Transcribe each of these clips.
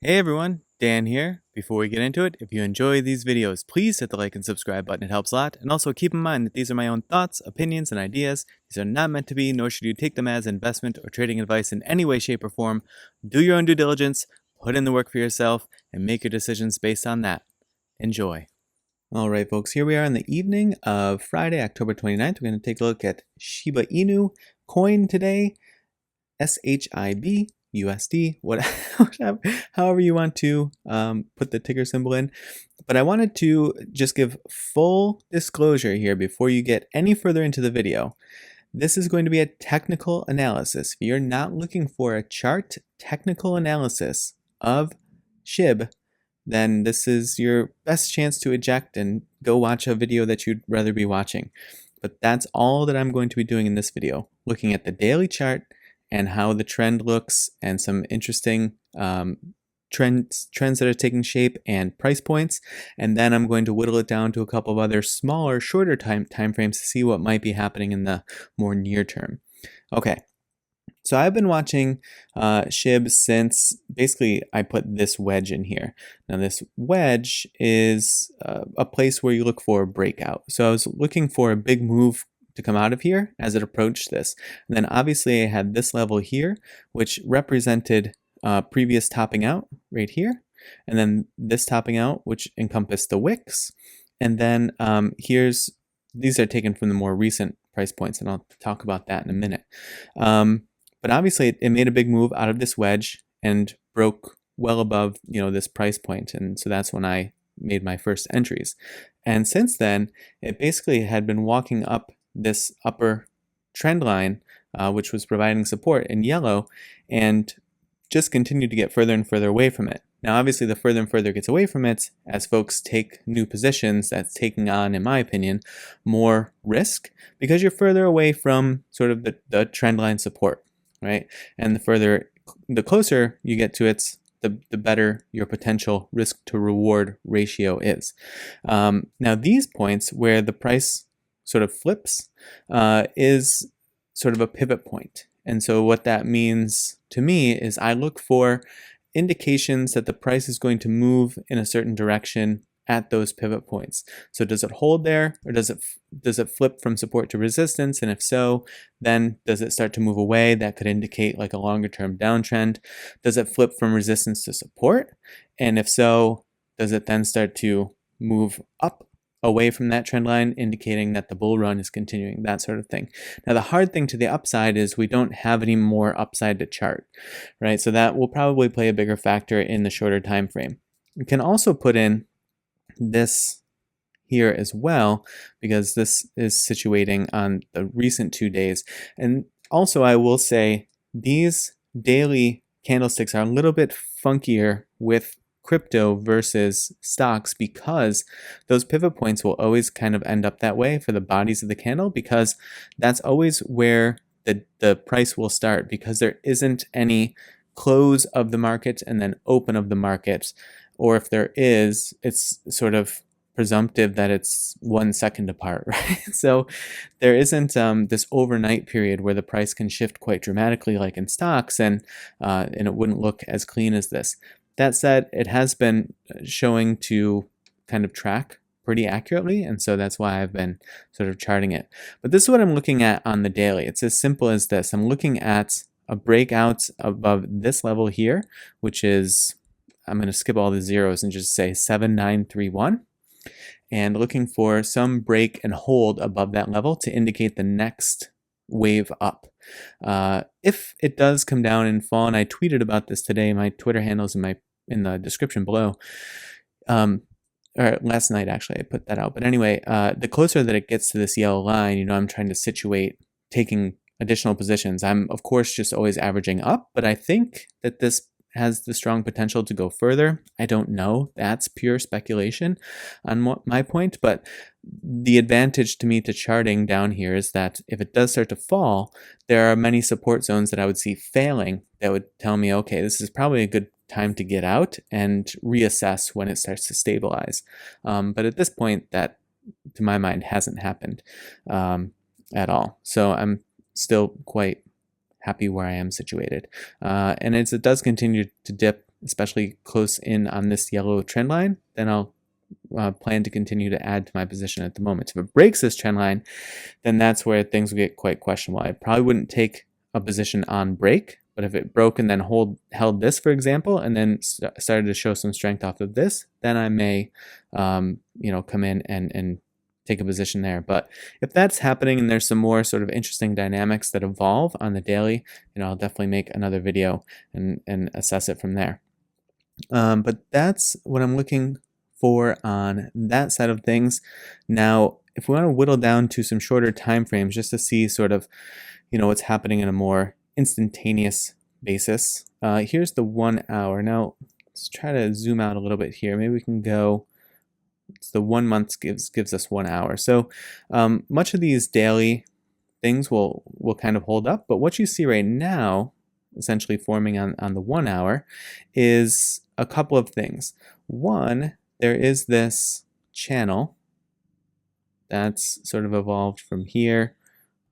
Hey everyone, Dan here. Before we get into it, if you enjoy these videos, please hit the like and subscribe button. It helps a lot. And also keep in mind that these are my own thoughts, opinions, and ideas. These are not meant to be, nor should you take them as investment or trading advice in any way, shape, or form. Do your own due diligence, put in the work for yourself, and make your decisions based on that. Enjoy. All right, folks, here we are in the evening of Friday, October 29th. We're going to take a look at Shiba Inu Coin today, SHIB. USD, whatever, however you want to put the ticker symbol in. But I wanted to just give full disclosure here before you get any further into the video. This is going to be a technical analysis. If you're not looking for a chart technical analysis of SHIB, then this is your best chance to eject and go watch a video that you'd rather be watching. But that's all that I'm going to be doing in this video, looking at the daily chart and how the trend looks and some interesting trends that are taking shape and price points. And then I'm going to whittle it down to a couple of other smaller, shorter time frames to see what might be happening in the more near term. Okay, so I've been watching SHIB since basically I put this wedge in here. Now this wedge is a place where you look for a breakout. So I was looking for a big move to come out of here as it approached this. And then obviously I had this level here, which represented previous topping out right here. And then this topping out, which encompassed the wicks. And then these are taken from the more recent price points, and I'll talk about that in a minute. But obviously it made a big move out of this wedge and broke well above, this price point. And so that's when I made my first entries. And since then, it basically had been walking up this upper trend line, which was providing support in yellow, and just continued to get further and further away from it. Now, obviously, the further and further it gets away from it, as folks take new positions, that's taking on, in my opinion, more risk because you're further away from sort of the trend line support, right? And the closer you get to it, the better your potential risk to reward ratio is. Now, these points where the price sort of flips is sort of a pivot point. And so what that means to me is I look for indications that the price is going to move in a certain direction at those pivot points. So does it hold there, or does it flip from support to resistance? And if so, then does it start to move away? That could indicate like a longer term downtrend. Does it flip from resistance to support? And if so, does it then start to move up away from that trend line, indicating that the bull run is continuing, that sort of thing. Now, the hard thing to the upside is we don't have any more upside to chart, right? So that will probably play a bigger factor in the shorter time frame. We can also put in this here as well, because this is situating on the recent 2 days. And also, I will say these daily candlesticks are a little bit funkier with crypto versus stocks, because those pivot points will always kind of end up that way for the bodies of the candle, because that's always where the price will start, because there isn't any close of the market and then open of the market, or if there is, it's sort of presumptive that it's 1 second apart, right? So there isn't this overnight period where the price can shift quite dramatically like in stocks, and it wouldn't look as clean as this. That said, it has been showing to kind of track pretty accurately, and so that's why I've been sort of charting it. But this is what I'm looking at on the daily. It's as simple as this. I'm looking at a breakout above this level here, which is, I'm going to skip all the zeros and just say 7931, and looking for some break and hold above that level to indicate the next wave up. If it does come down and fall, and I tweeted about this today, my Twitter handle's in the description below, or last night actually I put that out. But anyway, the closer that it gets to this yellow line, I'm trying to situate taking additional positions. I'm of course just always averaging up, but I think that this has the strong potential to go further. I don't know. That's pure speculation on my point, but the advantage to me to charting down here is that if it does start to fall, there are many support zones that I would see failing that would tell me, okay, this is probably a good time to get out and reassess when it starts to stabilize. But at this point, that, to my mind, hasn't happened at all. So I'm still quite happy where I am situated. And as it does continue to dip especially close in on this yellow trend line, then I'll plan to continue to add to my position at the moment. If it breaks this trend line, then that's where things will get quite questionable. I probably wouldn't take a position on break, but if it broke and then held this, for example, and then started to show some strength off of this, then I may, come in and take a position there. But if that's happening and there's some more sort of interesting dynamics that evolve on the daily, I'll definitely make another video and assess it from there. But that's what I'm looking for on that side of things. Now, if we want to whittle down to some shorter time frames just to see sort of, what's happening in a more instantaneous basis, here's the 1 hour. Now, let's try to zoom out a little bit here. Maybe we can go. It's the 1 month gives us 1 hour. So much of these daily things will kind of hold up, but what you see right now, essentially forming on the 1 hour, is a couple of things. One, there is this channel that's sort of evolved from here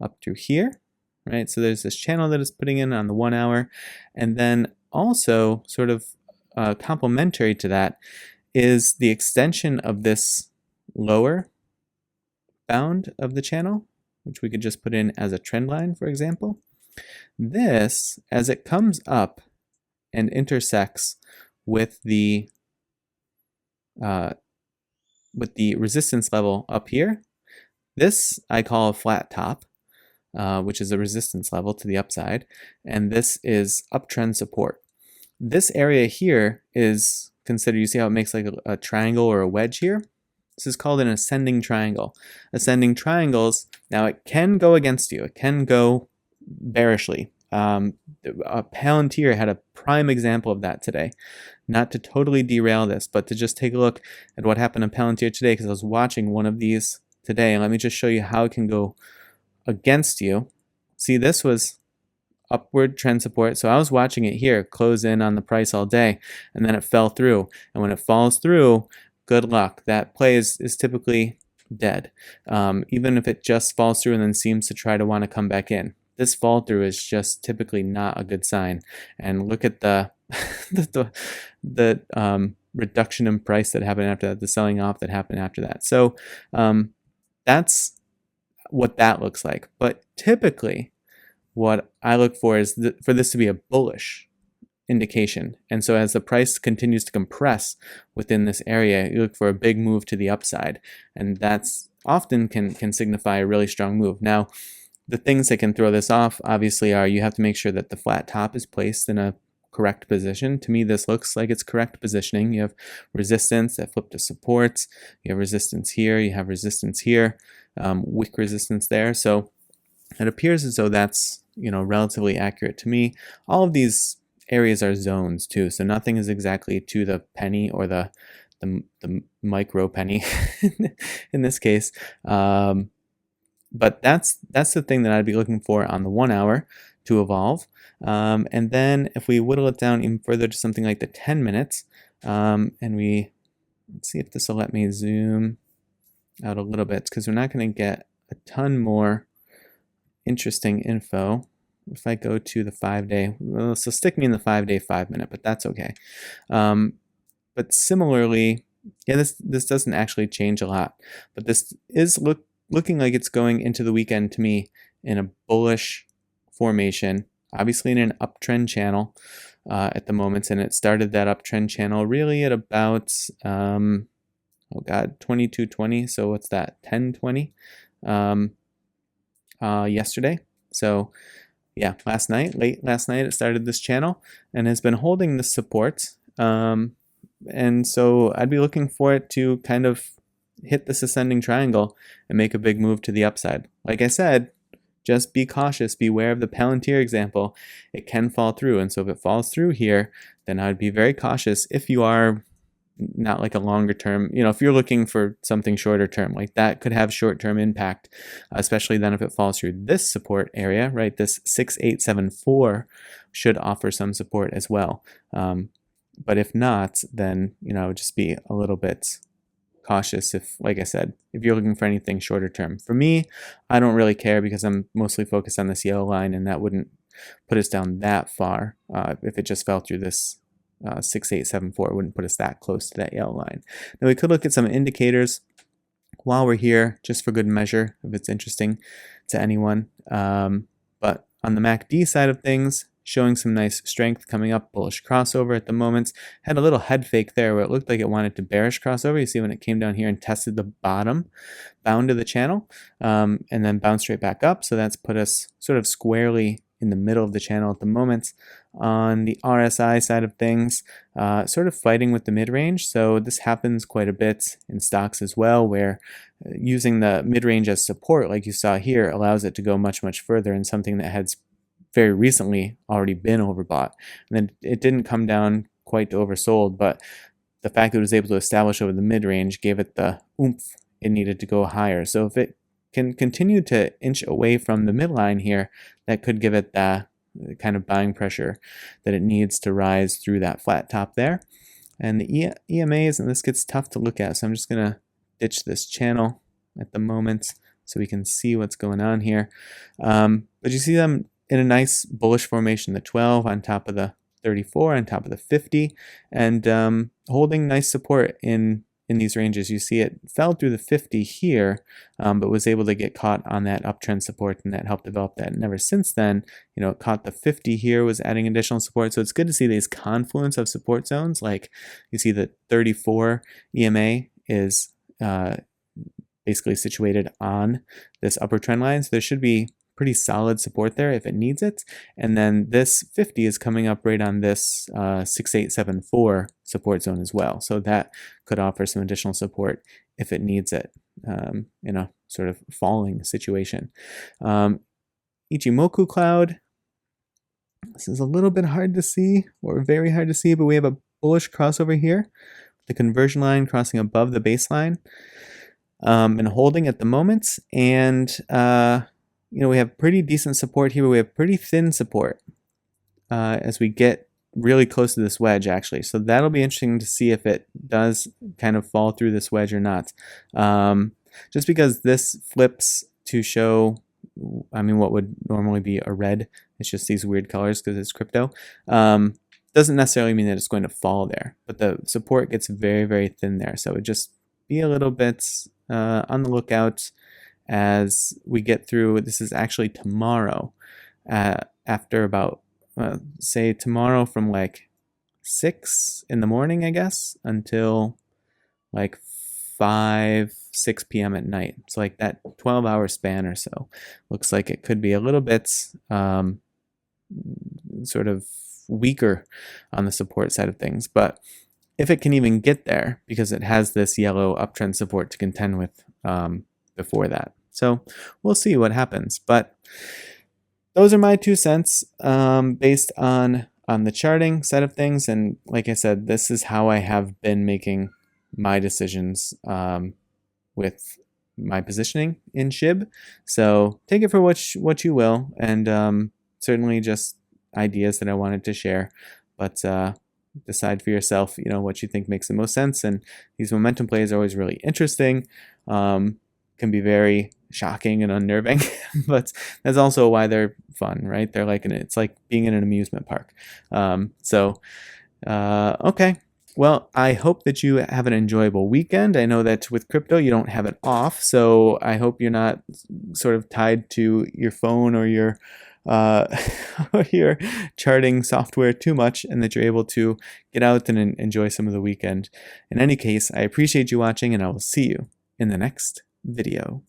up through here, right? So there's this channel that is putting in on the 1 hour, and then also sort of complementary to that is the extension of this lower bound of the channel, which we could just put in as a trend line, for example. This, as it comes up and intersects with the resistance level up here, this I call a flat top, which is a resistance level to the upside, and this is uptrend support. This area here is considered, you see how it makes like a triangle or a wedge here? This is called an ascending triangle. Ascending triangles, now it can go against you. It can go bearishly. Palantir had a prime example of that today. Not to totally derail this, but to just take a look at what happened in Palantir today, because I was watching one of these today, and let me just show you how it can go against you. See, this was upward trend support, so I was watching it here close in on the price all day, and then it fell through, and when it falls through, good luck. That play is typically dead, even if it just falls through and then seems to try to want to come back in. This fall through is just typically not a good sign. And look at the reduction in price that happened after that, the selling off that happened after that. So that's what that looks like. But typically, what I look for is for this to be a bullish indication. And so as the price continues to compress within this area, you look for a big move to the upside. And that's often can signify a really strong move. Now, the things that can throw this off obviously are you have to make sure that the flat top is placed in a correct position. To me, this looks like it's correct positioning. You have resistance that flip to supports. You have resistance here. You have resistance here. Wick resistance there. So it appears as though that's relatively accurate to me. All of these areas are zones too, so nothing is exactly to the penny or the micro penny in this case. But that's the thing that I'd be looking for on the 1 hour to evolve. And then if we whittle it down even further to something like the 10 minutes, and let's see if this will let me zoom out a little bit, because we're not going to get a ton more interesting info. If I go to the 5-day, well, so stick me in the 5-day 5-minute, but that's okay. But similarly, yeah, this doesn't actually change a lot, but this is looking like it's going into the weekend to me in a bullish formation, obviously in an uptrend channel at the moment, and it started that uptrend channel really at about 22.20. So what's that? 10.20 yesterday. So yeah, late last night, it started this channel and has been holding this support. And so I'd be looking for it to kind of hit this ascending triangle and make a big move to the upside. Like I said, just be cautious, beware of the Palantir example. It can fall through. And so if it falls through here, then I'd be very cautious if you are not like a longer term, if you're looking for something shorter term, like that could have short term impact, especially then if it falls through this support area, right? This 6874 should offer some support as well. But if not, then, just be a little bit cautious if, like I said, if you're looking for anything shorter term. For me, I don't really care because I'm mostly focused on this yellow line, and that wouldn't put us down that far if it just fell through this 6874. It wouldn't put us that close to that yellow line. Now we could look at some indicators while we're here, just for good measure, if it's interesting to anyone. But on the MACD side of things, showing some nice strength coming up, bullish crossover at the moment. Had a little head fake there where it looked like it wanted to bearish crossover. You see when it came down here and tested the bottom bound of the channel, and then bounced right back up. So that's put us sort of squarely in the middle of the channel at the moment. On the RSI side of things, sort of fighting with the mid-range. So this happens quite a bit in stocks as well, where using the mid-range as support, like you saw here, allows it to go much, much further in something that has very recently already been overbought. And then it didn't come down quite to oversold, but the fact that it was able to establish over the mid-range gave it the oomph it needed to go higher. So if it can continue to inch away from the midline here, that could give it the kind of buying pressure that it needs to rise through that flat top there. And the EMAs, and this gets tough to look at, so I'm just going to ditch this channel at the moment so we can see what's going on here. But you see them in a nice bullish formation, the 12 on top of the 34, on top of the 50, and holding nice support in these ranges. You see it fell through the 50 here, but was able to get caught on that uptrend support, and that helped develop that. And ever since then, you know, it caught the 50 here, was adding additional support. So it's good to see these confluence of support zones. Like you see the 34 EMA is basically situated on this upper trend line. So there should be pretty solid support there if it needs it. And then this 50 is coming up right on this 6874 support zone as well. So that could offer some additional support if it needs it in a sort of falling situation. Ichimoku cloud. This is a little bit hard to see, or very hard to see, but we have a bullish crossover here. The conversion line crossing above the baseline and holding at the moment. And you know, we have pretty decent support here, but we have pretty thin support as we get really close to this wedge, actually. So that'll be interesting to see if it does kind of fall through this wedge or not. Just because this flips to show, I mean, what would normally be a red, it's just these weird colors because it's crypto, doesn't necessarily mean that it's going to fall there. But the support gets very, very thin there. So it would just be a little bit on the lookout as we get through. This is actually tomorrow, after about, say tomorrow from like 6 in the morning, I guess, until like 6 p.m. at night. It's like that 12-hour span or so. Looks like it could be a little bit sort of weaker on the support side of things. But if it can even get there, because it has this yellow uptrend support to contend with before that. So we'll see what happens. But those are my 2 cents based on the charting side of things. And like I said, this is how I have been making my decisions with my positioning in SHIB. So take it for what you will, and certainly just ideas that I wanted to share. But decide for yourself, you know, what you think makes the most sense. And these momentum plays are always really interesting. Can be very shocking and unnerving, but that's also why they're fun, right? They're like it's like being in an amusement park. Okay. Well, I hope that you have an enjoyable weekend. I know that with crypto, you don't have it off, so I hope you're not sort of tied to your phone or your charting software too much, and that you're able to get out and enjoy some of the weekend. In any case, I appreciate you watching, and I will see you in the next video.